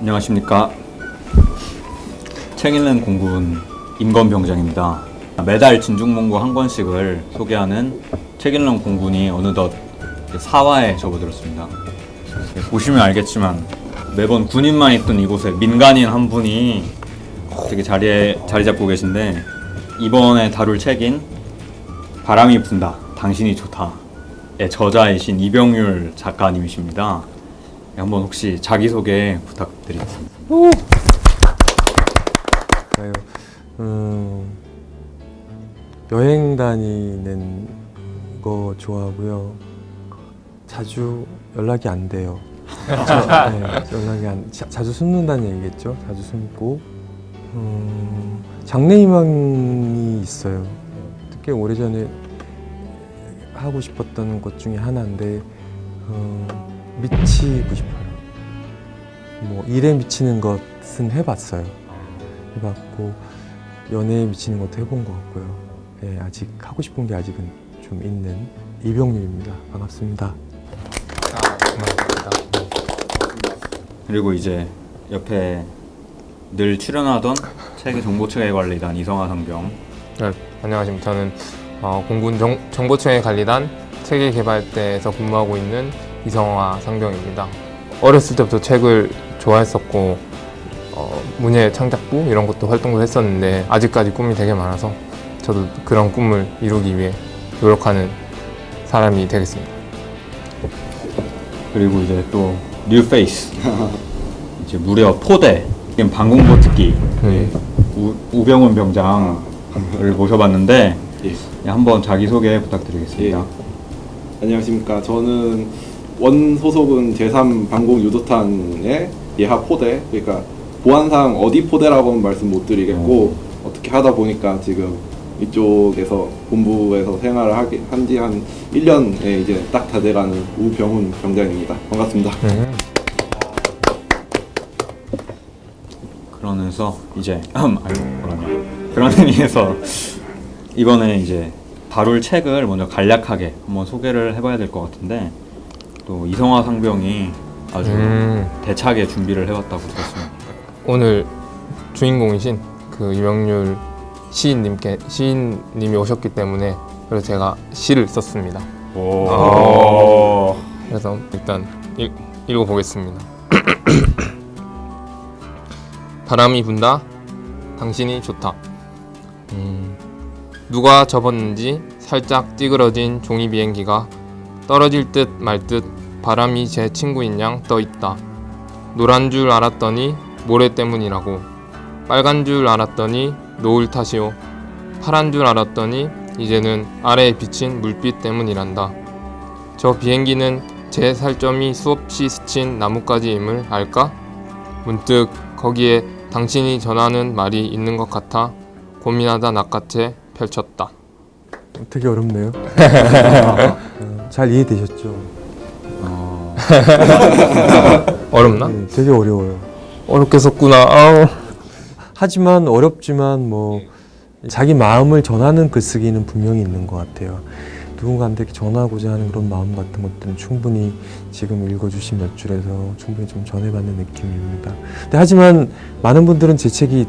안녕하십니까. 책 읽는 공군 임건병장입니다. 매달 진중문고 한 권씩을 소개하는 책 읽는 공군이 어느덧 4화에 접어들었습니다. 보시면 알겠지만 매번 군인만 있던 이곳에 민간인 한 분이 되게 자리 잡고 계신데, 이번에 다룰 책인 바람이 분다, 당신이 좋다의 저자이신 이병률 작가님이십니다. 한번 혹시 자기소개 부탁드리겠습니다. 여행 다니는 거 좋아하고요. 자주 연락이 안 돼요. 자주 숨는다는 얘기겠죠. 자주 숨고 장래희망이 있어요. 특히 오래전에 하고 싶었던 것 중에 하나인데 미치고 싶어요. 뭐 일에 미치는 것은 해봤어요. 해봤고 연애에 미치는 것도 해본 것 같고요. 네, 아직 하고 싶은 게 아직은 좀 있는 이병률입니다. 반갑습니다. 반갑습니다. 그리고 이제 옆에 늘 출연하던 정보체계 관리단 이성화 상병. 네, 안녕하십니까. 저는 공군 정보청의 관리단 체계개발대에서 근무하고 있는 이성화 상병입니다. 어렸을 때부터 책을 좋아했었고 문예 창작부 이런 것도 활동을 했었는데 아직까지 꿈이 되게 많아서 저도 그런 꿈을 이루기 위해 노력하는 사람이 되겠습니다. 그리고 이제 또 뉴페이스 이제 무려 포대 방공보 특기 우병훈 병장을 모셔봤는데 한번 자기소개 부탁드리겠습니다. 안녕하십니까. 저는 원 소속은 제3방공유도탄의 예하 포대, 그러니까 보안상 어디 포대라고는 말씀 못 드리겠고 어떻게 하다 보니까 지금 이쪽에서 본부에서 생활을 한지 한 1년에 이제 딱 다 돼가는 우병훈 병장입니다. 반갑습니다. 그러면서 이제 그런 의미에서 이번에 이제 다룰 책을 먼저 간략하게 한번 소개를 해봐야 될 것 같은데, 또 이성화 상병이 아주 대차게 준비를 해왔다고 들었습니다. 오늘 주인공이신 그 이병률 시인님이 오셨기 때문에 그래서 제가 시를 썼습니다. 그래서 일단 읽어보겠습니다. 바람이 분다, 당신이 좋다. 누가 접었는지 살짝 찌그러진 종이 비행기가 떨어질 듯 말 듯 바람이 제 친구인 양 떠있다. 노란 줄 알았더니 모래 때문이라고, 빨간 줄 알았더니 노을 탓이오, 파란 줄 알았더니 이제는 아래에 비친 물빛 때문이란다. 저 비행기는 제 살점이 수없이 스친 나뭇가지임을 알까? 문득 거기에 당신이 전하는 말이 있는 것 같아 고민하다 낚아채 펼쳤다. 되게 어렵네요. 잘 이해되셨죠? 어렵나? 네, 되게 어려워요. 어렵게 썼구나. 하지만 어렵지만 뭐 자기 마음을 전하는 글쓰기는 분명히 있는 것 같아요. 누군가한테 전하고자 하는 그런 마음 같은 것들은 충분히 지금 읽어주신 몇 줄에서 충분히 좀 전해받는 느낌입니다. 근데 하지만 많은 분들은 제 책이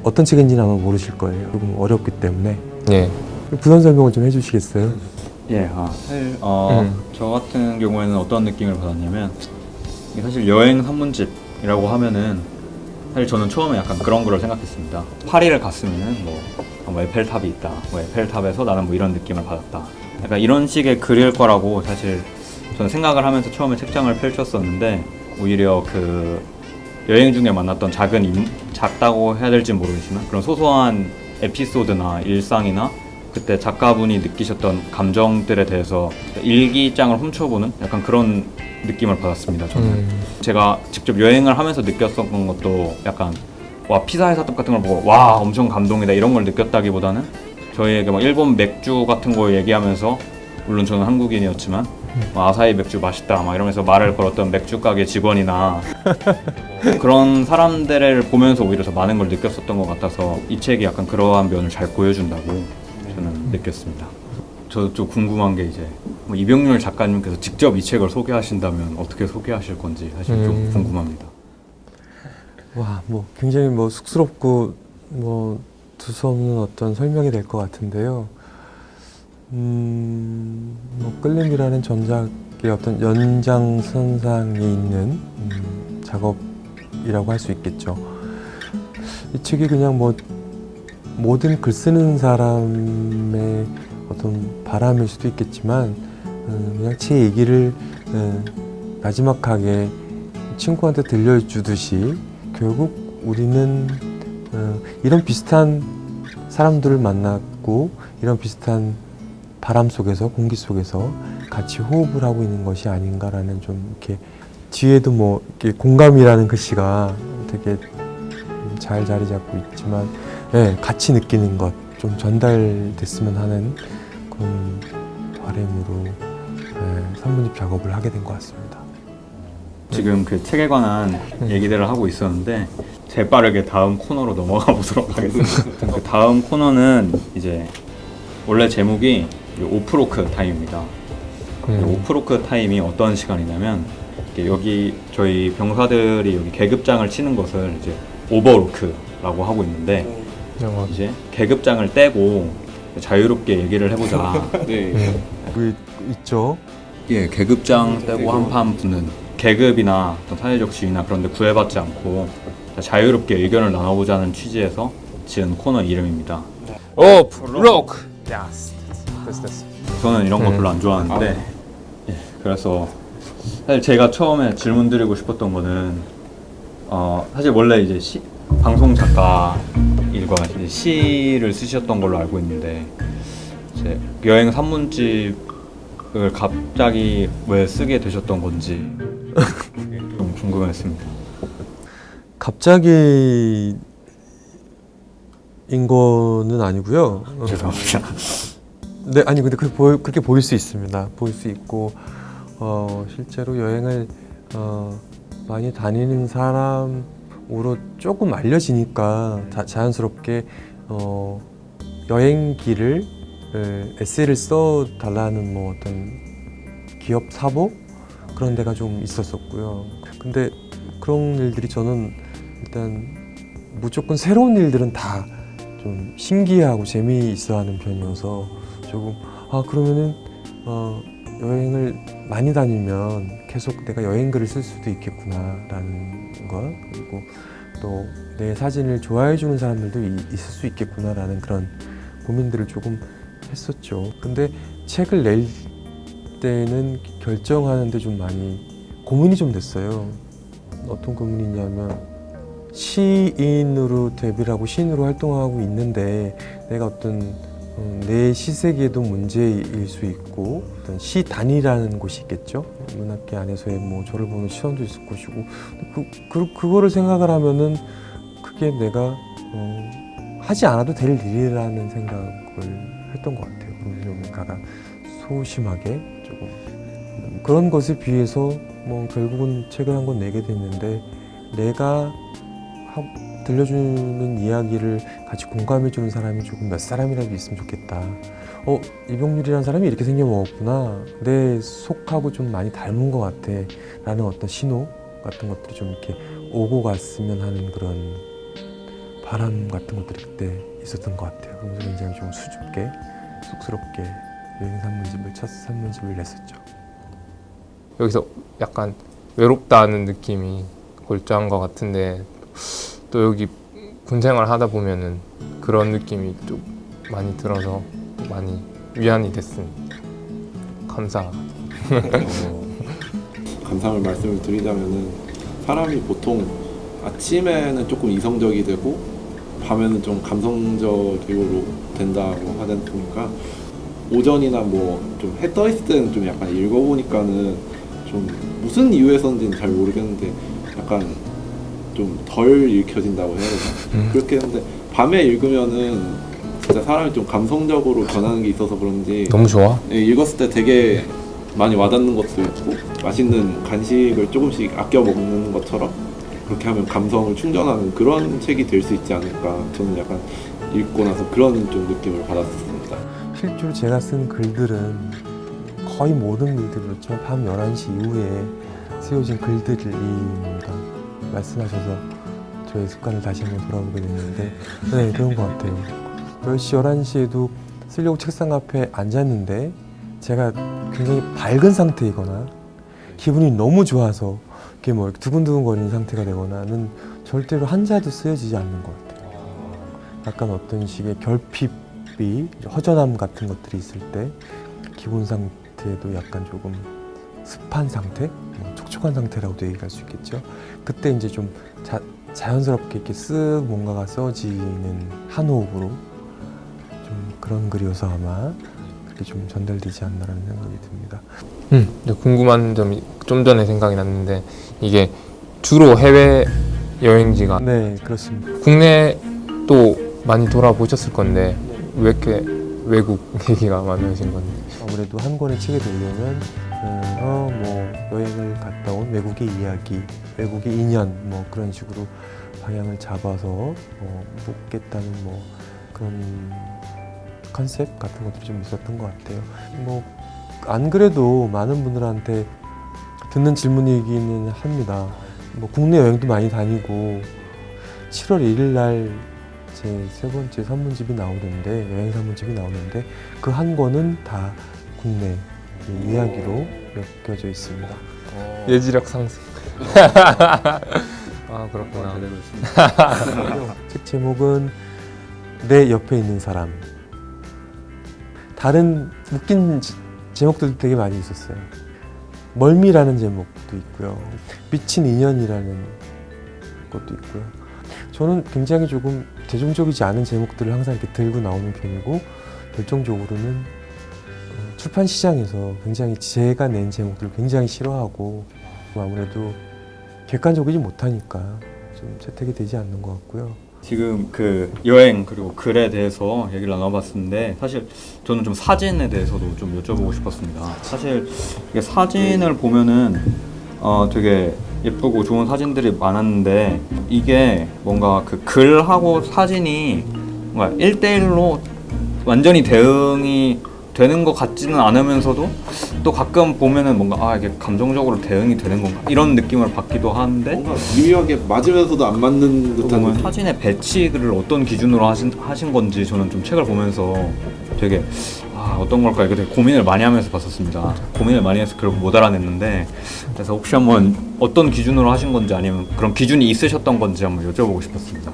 어떤 책인지는 아마 모르실 거예요. 조금 어렵기 때문에. 예. 부연 설명을 좀 해주시겠어요? 예, 사실 저 같은 경우에는 어떤 느낌을 받았냐면, 이게 사실 여행 산문집이라고 하면은 사실 저는 처음에 약간 그런 거를 생각했습니다. 파리를 갔으면은 뭐 에펠탑이 있다, 뭐 에펠탑에서 나는 뭐 이런 느낌을 받았다, 약간 이런 식의 글일 거라고 사실 저는 생각을 하면서 처음에 책장을 펼쳤었는데, 오히려 그 여행 중에 만났던 작다고 해야 될지 모르겠지만 그런 소소한 에피소드나 일상이나 그때 작가분이 느끼셨던 감정들에 대해서 일기장을 훔쳐보는 약간 그런 느낌을 받았습니다. 저는 제가 직접 여행을 하면서 느꼈던 것도 약간 와, 피사 회사떡 같은 걸 보고 와, 엄청 감동이다 이런 걸 느꼈다기보다는 저희에게 막 일본 맥주 같은 거 얘기하면서, 물론 저는 한국인이었지만 아사히 맥주 맛있다 막 이러면서 말을 걸었던 맥주 가게 직원이나 그런 사람들을 보면서 오히려 더 많은 걸 느꼈었던 것 같아서 이 책이 약간 그러한 면을 잘 보여준다고 저는 느꼈습니다. 저도 좀 궁금한 게 이제 이병률 작가님께서 직접 이 책을 소개하신다면 어떻게 소개하실 건지 사실 좀 궁금합니다. 와, 뭐 굉장히 뭐 쑥스럽고 뭐 두서없는 어떤 설명이 될 것 같은데요. 뭐 끌림이라는 전작의 어떤 연장선상에 있는 작업이라고 할 수 있겠죠. 이 책이 그냥 뭐 모든 글 쓰는 사람의 어떤 바람일 수도 있겠지만 그냥 제 얘기를 나지막하게 친구한테 들려주듯이 결국 우리는 이런 비슷한 사람들을 만났고 이런 비슷한 바람 속에서 공기 속에서 같이 호흡을 하고 있는 것이 아닌가라는 좀 이렇게 뒤에도 뭐 이렇게 공감이라는 글씨가 되게 잘 자리 잡고 있지만 같이 느끼는 것 좀 전달됐으면 하는 그런 바람으로 산문집 작업을 하게 된 것 같습니다. 지금 그 책에 관한 얘기들을 하고 있었는데 재빠르게 다음 코너로 넘어가 보도록 하겠습니다. 그 다음 코너는 이제 원래 제목이 오프로크 타임입니다. 오프로크 타임이 어떤 시간이냐면 여기 저희 병사들이 여기 계급장을 치는 것을 이제 오버로크라고 하고 있는데 이제 계급장을 떼고 자유롭게 얘기를 해보자. 네. 그 있죠. 예, 계급장 떼고 한판 붙는 계급이나 어떤 사회적 지위나 그런 데 구애받지 않고 자유롭게 의견을 나눠보자는 취지에서 지은 코너 이름입니다. 오프로크. 야스. 됐어. 저는 이런 거 별로 안 좋아하는데 예, 그래서 사실 제가 처음에 질문 드리고 싶었던 거는 사실 원래 이제 방송 작가 일과 이제 시를 쓰셨던 걸로 알고 있는데 이제 여행 산문집을 갑자기 왜 쓰게 되셨던 건지 좀 궁금했습니다. 갑자기 인 거는 아니고요. 죄송합니다. 네, 아니 근데 그렇게 보일 수 있습니다. 보일 수 있고 실제로 여행을 많이 다니는 사람으로 조금 알려지니까 자연스럽게 여행기를 에세이를 써 달라는 뭐 어떤 기업 사보 그런 데가 좀 있었었고요. 근데 그런 일들이 저는 일단 무조건 새로운 일들은 다 좀 신기하고 재미있어하는 편이어서 조금 그러면은 여행을 많이 다니면 계속 내가 여행글을 쓸 수도 있겠구나라는 것 그리고 또 내 사진을 좋아해 주는 사람들도 있을 수 있겠구나라는 그런 고민들을 조금 했었죠. 근데 책을 낼 때는 결정하는데 좀 많이 고민이 좀 됐어요. 어떤 고민이냐면 시인으로 데뷔를 하고 시인으로 활동하고 있는데 내가 어떤 내 시세계도 문제일 수 있고 어떤 시단이라는 곳이 있겠죠. 문학계 안에서의 뭐 저를 보는 시선도 있을 것이고 그거를 생각을 하면은 그게 내가 하지 않아도 될 일이라는 생각을 했던 것 같아요. 좀 가가 소심하게 조금 그런 것에 비해서 뭐 결국은 책을 한 권 내게 됐는데 내가 들려주는 이야기를 같이 공감해주는 사람이 조금 몇 사람이라도 있으면 좋겠다. 이병률이라는 사람이 이렇게 생겨먹었구나. 내 속하고 좀 많이 닮은 것 같아. 라는 어떤 신호 같은 것들이 좀 이렇게 오고 갔으면 하는 그런 바람 같은 것들이 그때 있었던 것 같아요. 그러면서 굉장히 좀 수줍게, 쑥스럽게 여행 산문집을, 첫 산문집을 냈었죠. 여기서 약간 외롭다는 느낌이 골자한 것 같은데 또 여기 군생활 하다 보면은 그런 느낌이 좀 많이 들어서 많이 위안이 됐습니다. 감상을 말씀을 드리자면은 사람이 보통 아침에는 조금 이성적이 되고 밤에는 좀 감성적으로 된다고 하지 않습니까? 오전이나 뭐 좀 해 떠 있을 때는 좀 약간 읽어보니까는 좀 무슨 이유에서인지는 잘 모르겠는데 약간 좀 덜 읽혀진다고 해야 되나? 그렇게 했는데 밤에 읽으면은 진짜 사람이 좀 감성적으로 변하는 게 있어서 그런지 너무 좋아. 읽었을 때 되게 많이 와닿는 것도 있고 맛있는 간식을 조금씩 아껴 먹는 것처럼 그렇게 하면 감성을 충전하는 그런 책이 될 수 있지 않을까. 저는 약간 읽고 나서 그런 좀 느낌을 받았었습니다. 실제로 제가 쓴 글들은 거의 모든 글들이 그렇지만 밤 11시 이후에 쓰여진 글들입니다. 말씀하셔서 저의 습관을 다시 한번 돌아보게 됐는데 네, 그런 것 같아요. 10시, 11시에도 쓰려고 책상 앞에 앉았는데 제가 굉장히 밝은 상태이거나 기분이 너무 좋아서 이렇게 뭐 두근두근거리는 상태가 되거나는 절대로 한자도 쓰여지지 않는 것 같아요. 약간 어떤 식의 결핍이, 허전함 같은 것들이 있을 때 기본 상태도 약간 조금 습한 상태, 뭐 촉촉한 상태라고도 얘기할 수 있겠죠. 그때 이제 좀 자연스럽게 이렇게 쓱 뭔가가 써지는 한 호흡으로 좀 그런 글이어서 아마 그렇게 좀 전달되지 않나라는 생각이 듭니다. 궁금한 점이 좀 전에 생각이 났는데 이게 주로 해외 여행지가 네, 그렇습니다. 국내도 많이 돌아보셨을 건데 왜 이렇게 외국 얘기가 많으신 건데? 아무래도 한 권의 책을 내려면 뭐 여행을 갔다 온 외국의 이야기, 외국의 인연 뭐 그런 식으로 방향을 잡아서 묻겠다는 뭐 그런 컨셉 같은 것들이 좀 있었던 것 같아요. 뭐 안 그래도 많은 분들한테 듣는 질문이기는 합니다. 뭐 국내 여행도 많이 다니고 7월 1일 날 제 세 번째 산문집이 나오는데 여행 산문집이 나오는데 그 한 권은 다 국내 이야기로 엮여져 있습니다. 예지력 상승. 아 그렇구나. 제대로 있습니다. 책 제목은 내 옆에 있는 사람. 다른 웃긴 제목들도 되게 많이 있었어요. 멀미라는 제목도 있고요. 미친 인연이라는 것도 있고요. 저는 굉장히 조금 대중적이지 않은 제목들을 항상 이렇게 들고 나오는 편이고 결정적으로는 출판 시장에서 굉장히 제가 낸 제목들을 굉장히 싫어하고 아무래도 객관적이지 못하니까 좀 채택이 되지 않는 것 같고요. 지금 그 여행 그리고 글에 대해서 얘기를 나눠봤는데 사실 저는 좀 사진에 대해서도 좀 여쭤보고 싶었습니다. 사실 이게 사진을 보면은 되게 예쁘고 좋은 사진들이 많았는데 이게 뭔가 그 글하고 사진이 뭔가 1대1로 완전히 대응이 되는 것 같지는 않으면서도 또 가끔 보면은 뭔가 이게 감정적으로 대응이 되는 건가 이런 느낌을 받기도 하는데 뭔가 미묘하게 맞으면서도 안 맞는 듯한 보면 느낌. 사진의 배치를 어떤 기준으로 하신 건지 저는 좀 책을 보면서 되게 어떤 걸까 이렇게 되게 고민을 많이 하면서 봤었습니다. 고민을 많이 해서 결국 못 알아냈는데 그래서 혹시 한번 어떤 기준으로 하신 건지 아니면 그런 기준이 있으셨던 건지 한번 여쭤보고 싶었습니다.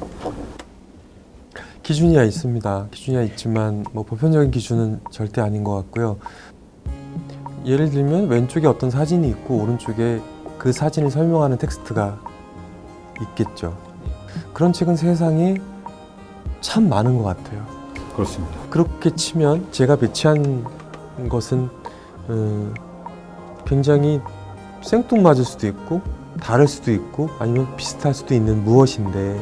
기준이야 있습니다. 기준이야 있지만 뭐 보편적인 기준은 절대 아닌 것 같고요. 예를 들면 왼쪽에 어떤 사진이 있고 오른쪽에 그 사진을 설명하는 텍스트가 있겠죠. 그런 책은 세상에 참 많은 것 같아요. 그렇습니다. 그렇게 치면 제가 배치한 것은 굉장히 생뚱맞을 수도 있고 다를 수도 있고 아니면 비슷할 수도 있는 무엇인데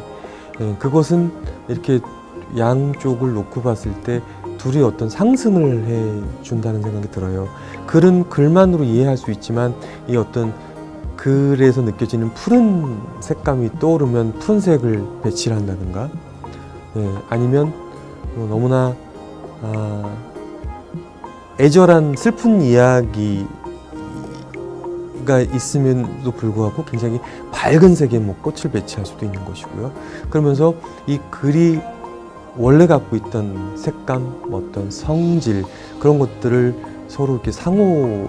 그것은 이렇게 양쪽을 놓고 봤을 때 둘이 어떤 상승을 해준다는 생각이 들어요. 글은 글만으로 이해할 수 있지만 이 어떤 글에서 느껴지는 푸른 색감이 떠오르면 푸른색을 배치를 한다든가 아니면 너무나 애절한 슬픈 이야기가 있음에도 불구하고 굉장히 밝은 색의 뭐 꽃을 배치할 수도 있는 것이고요. 그러면서 이 글이 원래 갖고 있던 색감, 어떤 성질 그런 것들을 서로 이렇게 상호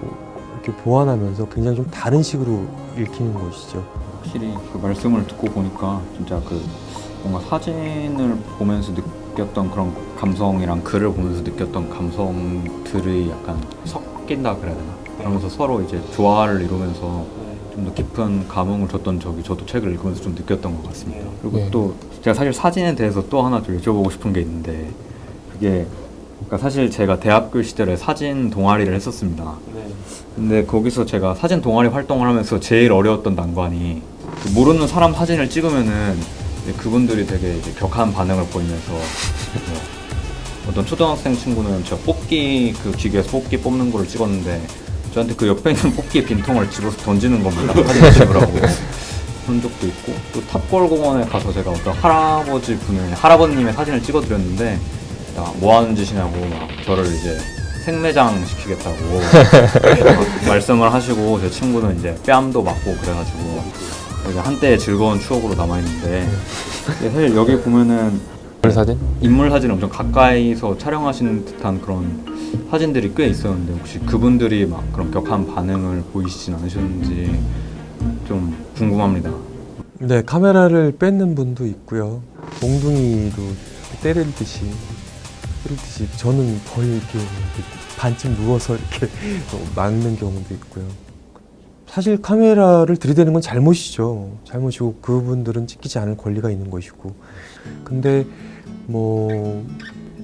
이렇게 보완하면서 굉장히 좀 다른 식으로 읽히는 것이죠. 확실히 그 말씀을 듣고 보니까 진짜 그 뭔가 사진을 보면서 느꼈던 그런 감성이랑 글을 보면서 느꼈던 감성들이 약간 섞인다 그래야 되나? 그러면서 서로 이제 조화를 이루면서 좀 더 깊은 감흥을 줬던 적이 저도 책을 읽으면서 좀 느꼈던 것 같습니다. 그리고 또 제가 사실 사진에 대해서 또 하나 좀 여쭤보고 싶은 게 있는데 그게 그러니까 사실 제가 대학교 시절에 사진 동아리를 했었습니다. 근데 거기서 제가 사진 동아리 활동을 하면서 제일 어려웠던 난관이 모르는 사람 사진을 찍으면은 그분들이 되게 이제 격한 반응을 보이면서 어떤 초등학생 친구는 저 뽑기 그 기계에서 뽑기 뽑는 거를 찍었는데 저한테 그 옆에 있는 뽑기 빈통을 집어서 던지는 겁니다. 사진 찍으라고 그런 적도 있고 또 탑골공원에 가서 제가 어떤 할아버님의 사진을 찍어드렸는데 뭐 하는 짓이냐고 막 저를 이제 생매장 시키겠다고 말씀을 하시고 제 친구는 이제 뺨도 맞고 그래가지고 이제 한때의 즐거운 추억으로 남아 있는데 사실 여기 보면은 사진? 인물 사진을 엄청 가까이서 촬영하신 듯한 그런 사진들이 꽤 있었는데 혹시 그분들이 막 그런 격한 반응을 보이시진 않으셨는지 좀 궁금합니다. 네, 카메라를 뺏는 분도 있고요. 몽둥이로 때리듯이 저는 거의 이렇게 반쯤 누워서 이렇게 막는 경우도 있고요. 사실 카메라를 들이대는 건 잘못이죠. 잘못이고 그분들은 찍히지 않을 권리가 있는 것이고. 근데 뭐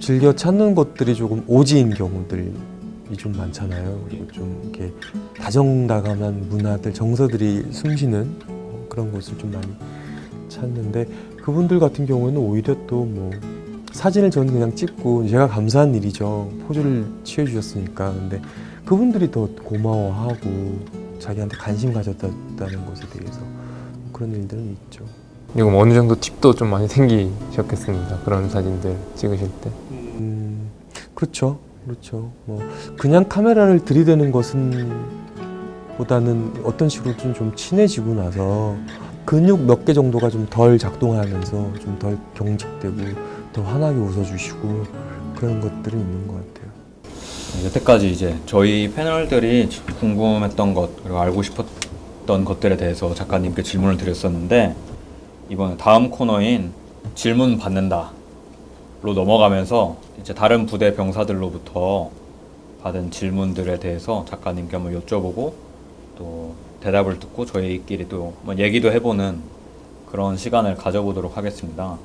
즐겨 찾는 것들이 조금 오지인 경우들이 좀 많잖아요. 그리고 좀 이렇게 다정다감한 문화들, 정서들이 숨쉬는 그런 곳을 좀 많이 찾는데 그분들 같은 경우에는 오히려 또 뭐 사진을 저는 그냥 찍고 제가 감사한 일이죠. 포즈를 취해 주셨으니까. 근데 그분들이 더 고마워하고 자기한테 관심 가졌다는 것에 대해서 그런 일들은 있죠. 그리고 어느 정도 팁도 좀 많이 생기셨겠습니다. 그런 사진들 찍으실 때. 그렇죠. 뭐 그냥 카메라를 들이대는 것은 보다는 어떤 식으로 좀 친해지고 나서 근육 몇 개 정도가 좀 덜 작동하면서 좀 덜 경직되고 더 환하게 웃어주시고 그런 것들은 있는 것 같아요. 여태까지 이제 저희 패널들이 궁금했던 것 그리고 알고 싶었던 것들에 대해서 작가님께 질문을 드렸었는데 이번 다음 코너인 질문 받는다로 넘어가면서 이제 다른 부대 병사들로부터 받은 질문들에 대해서 작가님께 한번 여쭤보고 또 대답을 듣고 저희끼리 또 한번 얘기도 해보는 그런 시간을 가져보도록 하겠습니다.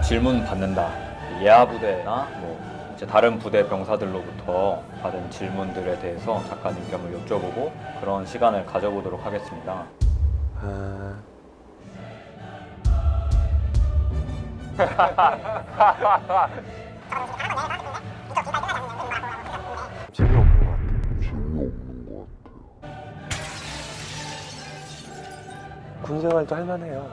질문 받는다. 예하 부대나 뭐 이제 다른 부대 병사들로부터 받은 질문들에 대해서 작가님께 한번 여쭤보고 그런 시간을 가져보도록 하겠습니다. 재미없는 것 같아요. 군 생활도 할만해요.